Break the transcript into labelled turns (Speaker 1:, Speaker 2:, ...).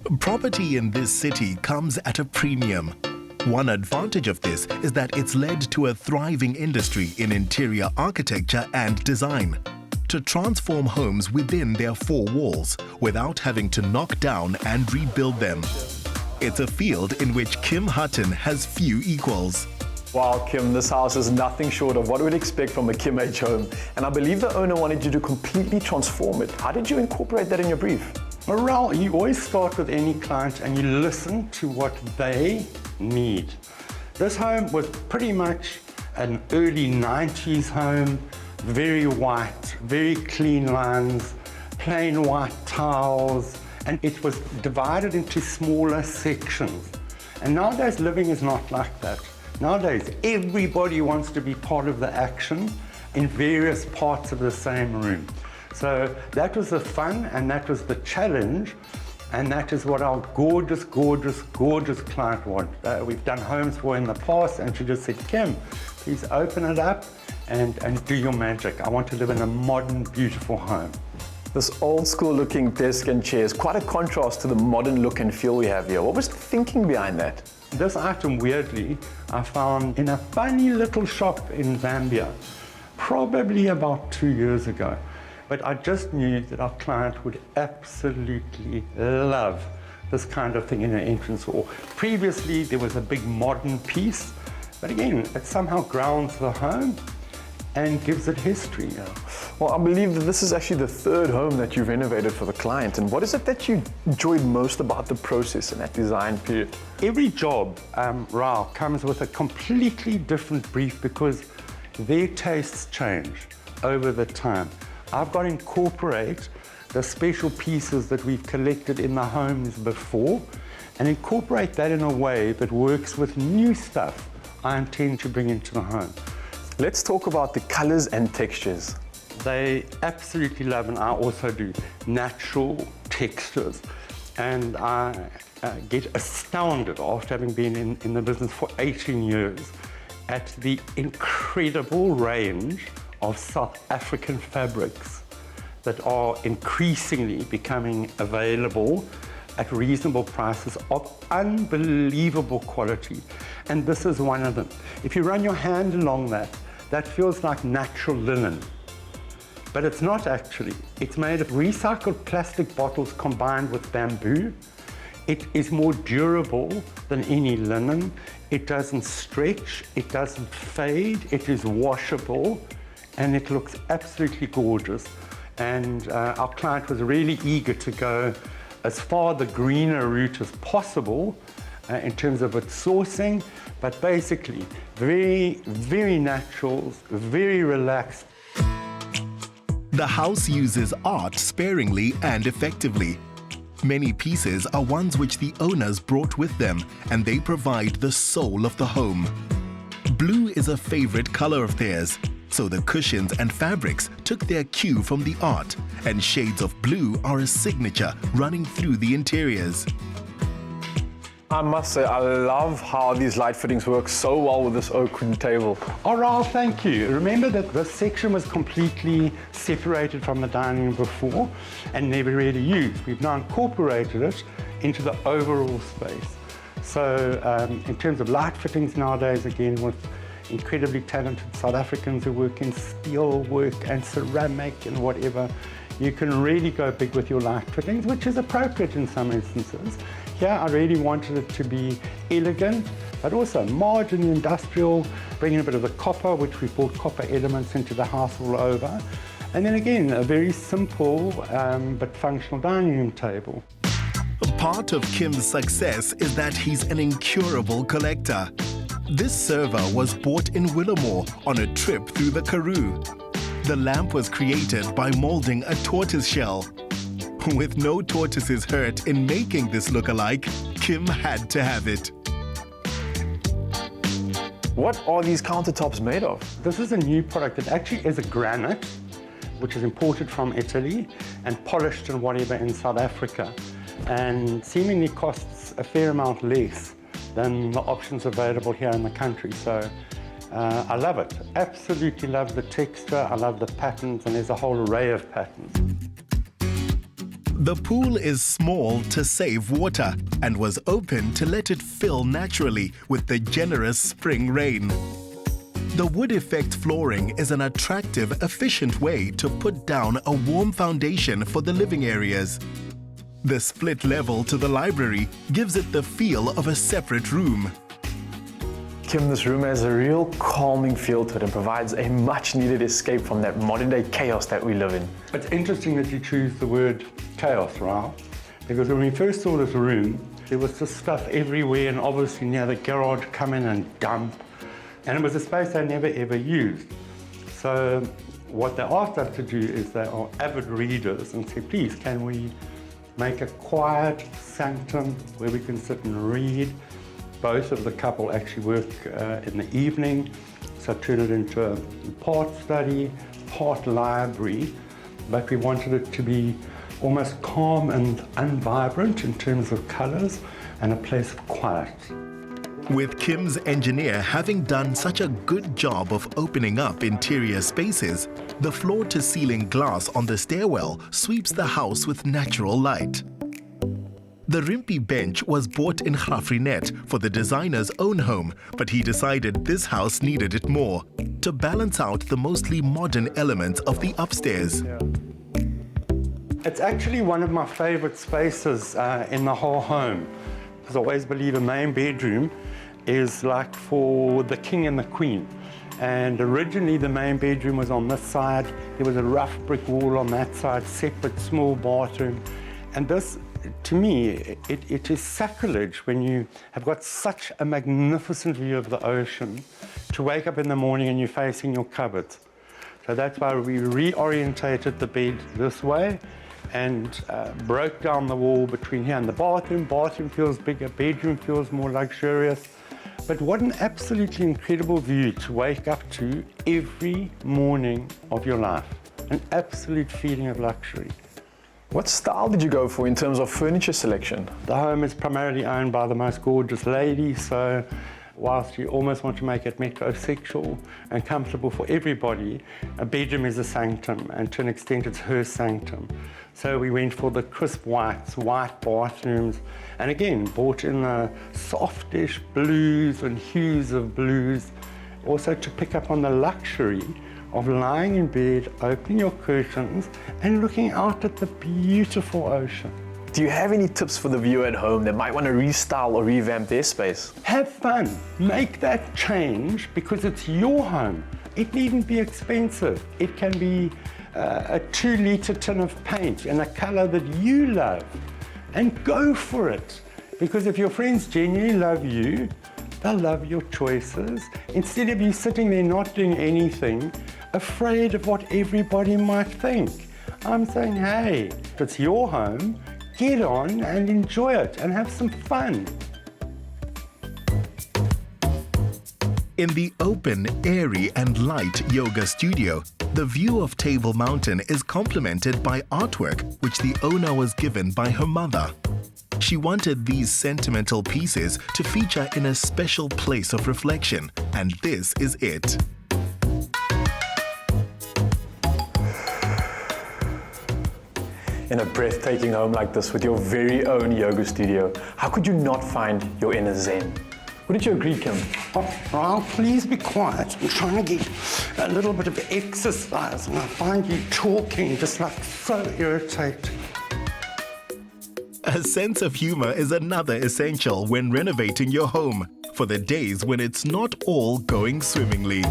Speaker 1: Property in this city comes at a premium. One advantage of this is that it's led to a thriving industry in interior architecture and design to transform homes within their four walls without having to knock down and rebuild them. It's a field in which Kim Hutton has few equals.
Speaker 2: Wow, Kim, this house is nothing short of what we'd expect from a Kim H home. And I believe the owner wanted you to completely transform it. How did you incorporate that in your brief?
Speaker 3: Well, you always start with any client and you listen to what they need. This home was pretty much an early 90s home, very white, very clean lines, plain white tiles, and it was divided into smaller sections. And nowadays living is not like that. Nowadays everybody wants to be part of the action in various parts of the same room. So that was the fun and that was the challenge, and that is what our gorgeous, gorgeous, gorgeous client wanted. We've done homes for in the past, and she just said, Kim, please open it up and do your magic. I want to live in a modern, beautiful home.
Speaker 2: This old school looking desk and chair is quite a contrast to the modern look and feel we have here. What was the thinking behind that?
Speaker 3: This item, weirdly, I found in a funny little shop in Zambia, probably about 2 years ago. But I just knew that our client would absolutely love this kind of thing in an entrance hall. Previously, there was a big modern piece, but again, it somehow grounds the home and gives it history.
Speaker 2: Well, I believe that this is actually the third home that you've renovated for the client. And what is it that you enjoyed most about the process in that design period?
Speaker 3: Every job, Rao, comes with a completely different brief because their tastes change over the time. I've got to incorporate the special pieces that we've collected in the homes before and incorporate that in a way that works with new stuff I intend to bring into the home.
Speaker 2: Let's talk about the colors and textures.
Speaker 3: They absolutely love, and I also do, natural textures. And I get astounded after having been in the business for 18 years at the incredible range of South African fabrics that are increasingly becoming available at reasonable prices of unbelievable quality. And this is one of them. If you run your hand along that, that feels like natural linen. But it's not actually. It's made of recycled plastic bottles combined with bamboo. It is more durable than any linen. It doesn't stretch, it doesn't fade, it is washable, and it looks absolutely gorgeous. And our client was really eager to go as far the greener route as possible in terms of its sourcing, but basically very, very natural, very relaxed.
Speaker 1: The house uses art sparingly and effectively. Many pieces are ones which the owners brought with them, and they provide the soul of the home. Blue is a favorite color of theirs, so the cushions and fabrics took their cue from the art, and shades of blue are a signature running through the interiors.
Speaker 2: I must say, I love how these light fittings work so well with this oak table.
Speaker 3: Oh, Ralph, thank you. Remember that this section was completely separated from the dining room before and never really used. We've now incorporated it into the overall space. So in terms of light fittings nowadays, again, with incredibly talented South Africans who work in steel work and ceramic and whatever, you can really go big with your light fittings, which is appropriate in some instances. Here, I really wanted it to be elegant, but also modern, industrial, bringing a bit of the copper, which we brought copper elements into the house all over. And then again, a very simple but functional dining room table.
Speaker 1: Part of Kim's success is that he's an incurable collector. This server was bought in Willamore on a trip through the Karoo. The lamp was created by molding a tortoise shell. With no tortoises hurt in making this look-alike, Kim had to have it.
Speaker 2: What are these countertops made of?
Speaker 3: This is a new product. It actually is a granite, which is imported from Italy and polished and whatever in South Africa, and seemingly costs a fair amount less than the options available here in the country. So I love it. Absolutely love the texture. I love the patterns, and there's a whole array of patterns.
Speaker 1: The pool is small to save water and was open to let it fill naturally with the generous spring rain. The wood effect flooring is an attractive, efficient way to put down a warm foundation for the living areas. The split level to the library gives it the feel of a separate room.
Speaker 2: Kim, this room has a real calming feel to it and provides a much-needed escape from that modern-day chaos that we live in.
Speaker 3: It's interesting that you choose the word chaos, right? Because when we first saw this room, there was just stuff everywhere, and obviously near the garage, come in and dump. And it was a space they never ever used. So what they asked us to do is they are avid readers and said, please, can we make a quiet sanctum where we can sit and read? Both of the couple actually work in the evening, so turn it into a part study, part library, but we wanted it to be almost calm and unvibrant in terms of colors and a place of quiet.
Speaker 1: With Kim's engineer having done such a good job of opening up interior spaces, the floor-to-ceiling glass on the stairwell sweeps the house with natural light. The Rimpy bench was bought in Grafrinet for the designer's own home, but he decided this house needed it more to balance out the mostly modern elements of the upstairs.
Speaker 3: It's actually one of my favorite spaces in the whole home, because I always believe a main bedroom is like for the king and the queen. And originally the main bedroom was on this side. There was a rough brick wall on that side, separate small bathroom. And this, to me, it is sacrilege when you have got such a magnificent view of the ocean to wake up in the morning and you're facing your cupboards. So that's why we reorientated the bed this way and broke down the wall between here and the bathroom. Bathroom feels bigger, bedroom feels more luxurious. But what an absolutely incredible view to wake up to every morning of your life. An absolute feeling of luxury.
Speaker 2: What style did you go for in terms of furniture selection?
Speaker 3: The home is primarily owned by the most gorgeous lady, so whilst you almost want to make it metrosexual and comfortable for everybody, a bedroom is a sanctum, and to an extent it's her sanctum. So we went for the crisp whites, white bathrooms, and again, brought in the softish blues and hues of blues, also to pick up on the luxury of lying in bed, opening your curtains, and looking out at the beautiful ocean.
Speaker 2: Do you have any tips for the viewer at home that might want to restyle or revamp their space?
Speaker 3: Have fun, make that change, because it's your home. It needn't be expensive. It can be a 2-litre tin of paint in a color that you love, and go for it. Because if your friends genuinely love you, they'll love your choices. Instead of you sitting there not doing anything, afraid of what everybody might think. I'm saying, hey, if it's your home, get on and enjoy it and have some fun.
Speaker 1: In the open, airy and light yoga studio, the view of Table Mountain is complemented by artwork which the owner was given by her mother. She wanted these sentimental pieces to feature in a special place of reflection, and this is it.
Speaker 2: In a breathtaking home like this with your very own yoga studio, how could you not find your inner zen? Wouldn't you agree, Kim?
Speaker 3: Oh, please be quiet. I'm trying to get a little bit of exercise, and I find you talking just like so irritating.
Speaker 1: A sense of humor is another essential when renovating your home for the days when it's not all going swimmingly.